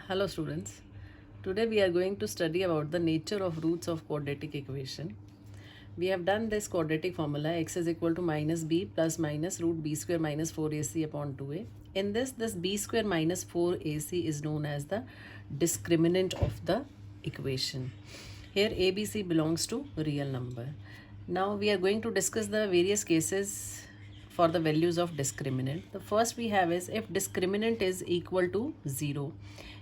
Hello students. Today we are going to study about the nature of roots of quadratic equation. We have done this quadratic formula x is equal to minus b plus minus root b square minus 4ac upon 2a. In this b square minus 4ac is known as the discriminant of the equation. Here abc belongs to real number. Now we are going to discuss the various cases for the values of discriminant. The first we have is if discriminant is equal to 0.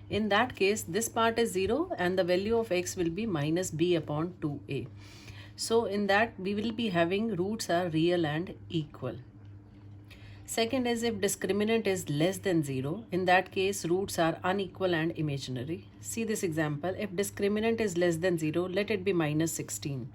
In that case, this part is 0 and the value of x will be minus b upon 2a. So in that we will be having roots are real and equal. Second is if discriminant is less than 0. In that case, roots are unequal and imaginary. See this example. If discriminant is less than 0, let it be minus 16.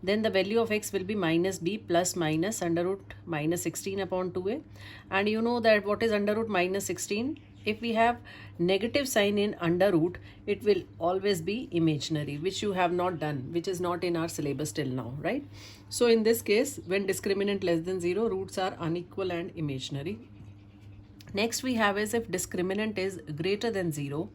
Then the value of x will be minus b plus minus under root minus 16 upon 2a. And you know that what is under root minus 16? If we have negative sign in under root, it will always be imaginary, which you have not done, which is not in our syllabus till now, right? So in this case, when discriminant less than 0, roots are unequal and imaginary. Next we have is if discriminant is greater than 0.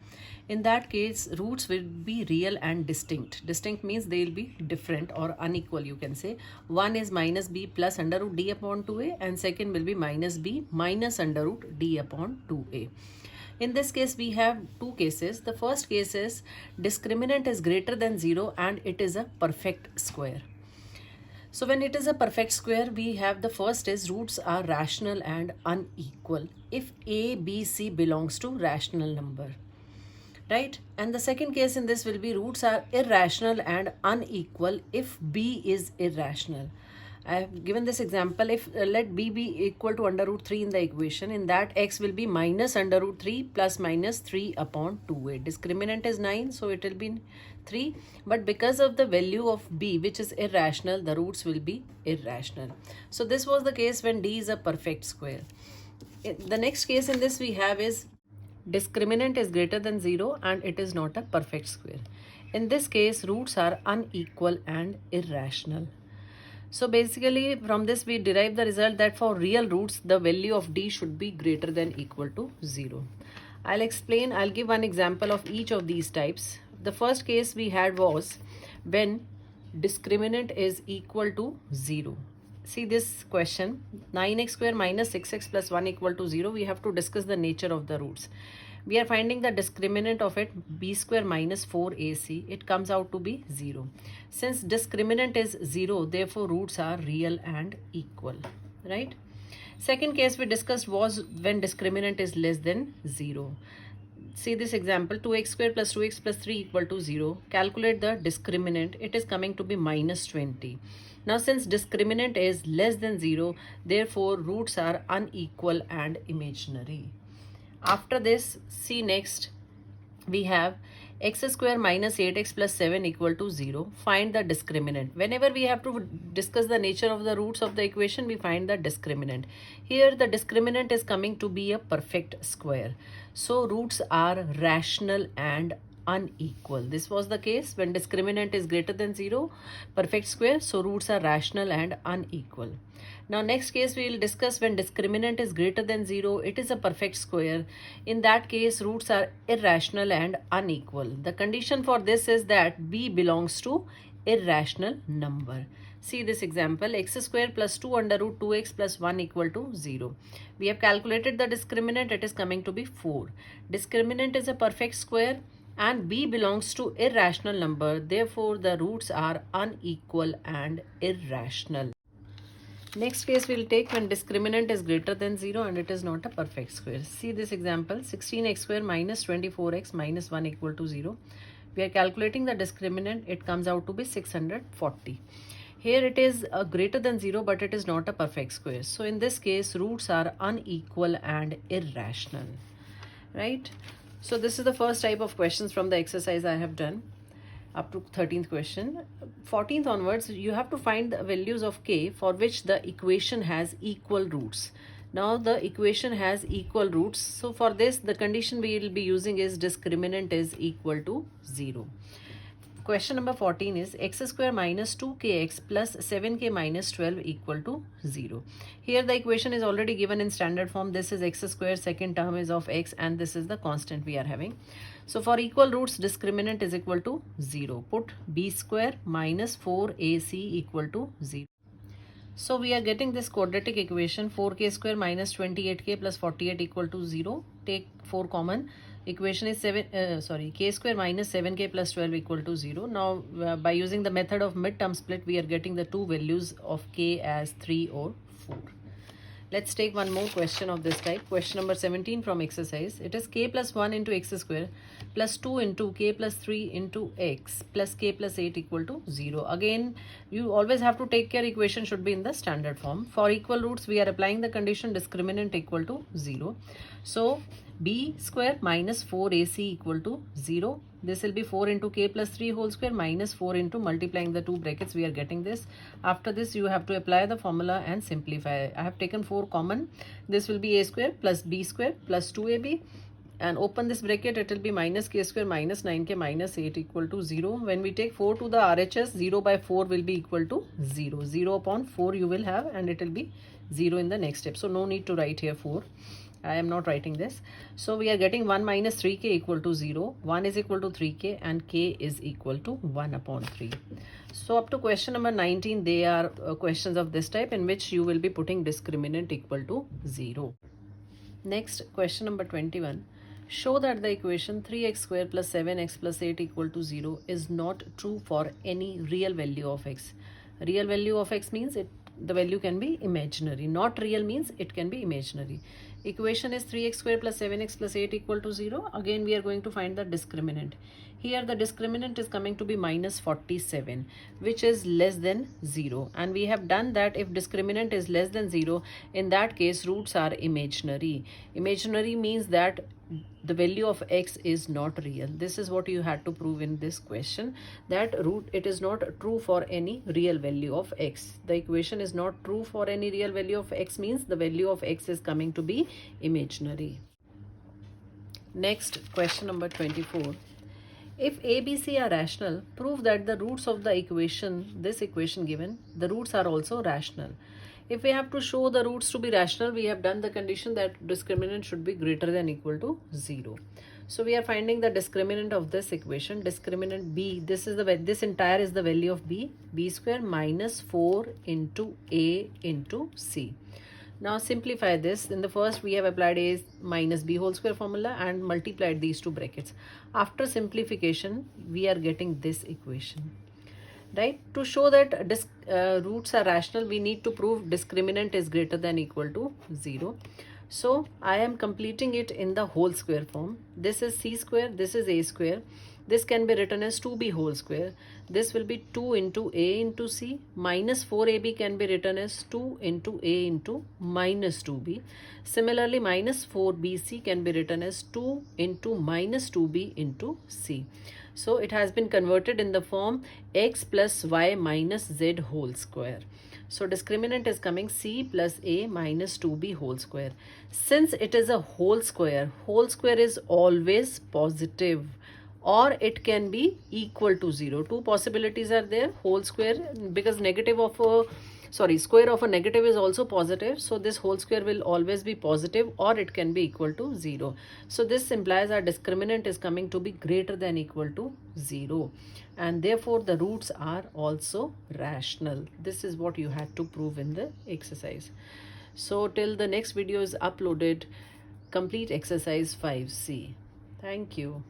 In that case, roots will be real and distinct. Distinct means they will be different or unequal, you can say. One is minus b plus under root d upon 2a and second will be minus b minus under root d upon 2a. In this case, we have two cases. The first case is discriminant is greater than 0 and it is a perfect square. So when it is a perfect square, we have the first is roots are rational and unequal if a, b, c belongs to rational number, right? And the second case in this will be roots are irrational and unequal if b is irrational. I have given this example. If let b be equal to under root 3 in the equation, in that x will be minus under root 3 plus minus 3 upon 2a. Discriminant is 9, so it will be 3. But because of the value of b, which is irrational, the roots will be irrational. So this was the case when d is a perfect square. The next case in this we have is discriminant is greater than 0 and it is not a perfect square. In this case, roots are unequal and irrational. So basically from this we derive the result that for real roots the value of d should be greater than equal to 0. I'll give one example of each of these types. The first case we had was when discriminant is equal to 0. See this question, 9x square minus 6x plus 1 equal to 0. We have to discuss the nature of the roots. We are finding the discriminant of it, b square minus 4ac. It comes out to be 0. Since discriminant is 0, therefore roots are real and equal, right? Second case we discussed was when discriminant is less than 0. See this example, 2x square plus 2x plus 3 equal to 0. Calculate the discriminant. It is coming to be minus 20. Now since discriminant is less than 0, therefore roots are unequal and imaginary. After this, see next, we have x square minus 8x plus 7 equal to 0. Find the discriminant. Whenever we have to discuss the nature of the roots of the equation, we find the discriminant. Here the discriminant is coming to be a perfect square. So roots are rational and unequal. This was the case when discriminant is greater than 0, perfect square, so roots are rational and unequal. Now next case we will discuss when discriminant is greater than 0, it is a perfect square. In that case, roots are irrational and unequal. The condition for this is that b belongs to irrational number. See this example, x square plus 2 under root 2x plus 1 equal to 0. We have calculated the discriminant, it is coming to be 4. Discriminant is a perfect square and b belongs to irrational number, therefore the roots are unequal and irrational. Next case we will take when discriminant is greater than 0 and it is not a perfect square. See this example, 16x square minus 24x minus 1 equal to 0. We are calculating the discriminant, it comes out to be 640. Here it is greater than 0 but it is not a perfect square. So in this case, roots are unequal and irrational, right? So this is the first type of questions from the exercise I have done up to 13th question. 14th onwards, you have to find the values of k for which the equation has equal roots. Now the equation has equal roots. So for this, the condition we will be using is discriminant is equal to 0. question number 14 is x square minus 2kx plus 7k minus 12 equal to 0. Here the equation is already given in standard form. This is x square, second term is of x, and this is the constant we are having. So for equal roots, discriminant is equal to 0. Put b square minus 4ac equal to 0. So we are getting this quadratic equation 4k square minus 28k plus 48 equal to 0. Take 4 common. Equation is k square minus 7k plus 12 equal to 0. Now by using the method of midterm split, we are getting the two values of k as 3 or 4. Let's take one more question of this type. Question number 17 from exercise. It is k plus 1 into x square plus 2 into k plus 3 into x plus k plus 8 equal to 0. Again, you always have to take care equation should be in the standard form. For equal roots, we are applying the condition discriminant equal to 0. So, b square minus 4ac equal to 0. This will be 4 into k plus 3 whole square minus 4 into multiplying the two brackets. We are getting this. After this, you have to apply the formula and simplify. I have taken 4 common. This will be a square plus b square plus 2ab. And open this bracket, it will be minus k square minus 9k minus 8 equal to 0. When we take 4 to the RHS, 0 by 4 will be equal to 0. 0 upon 4 you will have, and it will be 0 in the next step. So no need to write here 4. I am not writing this. So we are getting 1 minus 3k equal to 0. 1 is equal to 3k and k is equal to 1 upon 3. So up to question number 19, they are questions of this type in which you will be putting discriminant equal to 0. Next, question number 21. Show that the equation 3x square plus 7x plus 8 equal to 0 is not true for any real value of x. Real value of x means the value can be imaginary. Not real means it can be imaginary. Equation is 3x square plus 7x plus 8 equal to 0. Again, we are going to find the discriminant. Here the discriminant is coming to be minus 47, which is less than 0. And we have done that if discriminant is less than 0, in that case roots are imaginary. Imaginary means that the value of x is not real. This is what you had to prove in this question, that it is not true for any real value of x. The equation is not true for any real value of x means the value of x is coming to be imaginary. Next, question number 24. If a, b, c are rational, prove that the roots of the equation, this equation given, the roots are also rational. If we have to show the roots to be rational, we have done the condition that discriminant should be greater than equal to 0. So we are finding the discriminant of this equation, discriminant b. This entire is the value of b square minus 4 into a into c. Now simplify this. In the first, we have applied a minus b whole square formula and multiplied these two brackets. After simplification, we are getting this equation. Right? To show that roots are rational, we need to prove discriminant is greater than equal to 0. So I am completing it in the whole square form. This is c square, this is a square. This can be written as 2b whole square. This will be 2 into a into c. Minus 4ab can be written as 2 into a into minus 2b. Similarly, minus 4bc can be written as 2 into minus 2b into c. So it has been converted in the form x plus y minus z whole square. So discriminant is coming c plus a minus 2b whole square. Since it is a whole square is always positive, or it can be equal to 0. Two possibilities are there. Whole square, because square of a negative is also positive. So this whole square will always be positive, or it can be equal to 0. So this implies our discriminant is coming to be greater than equal to 0. And therefore the roots are also rational. This is what you had to prove in the exercise. So till the next video is uploaded, complete exercise 5C. Thank you.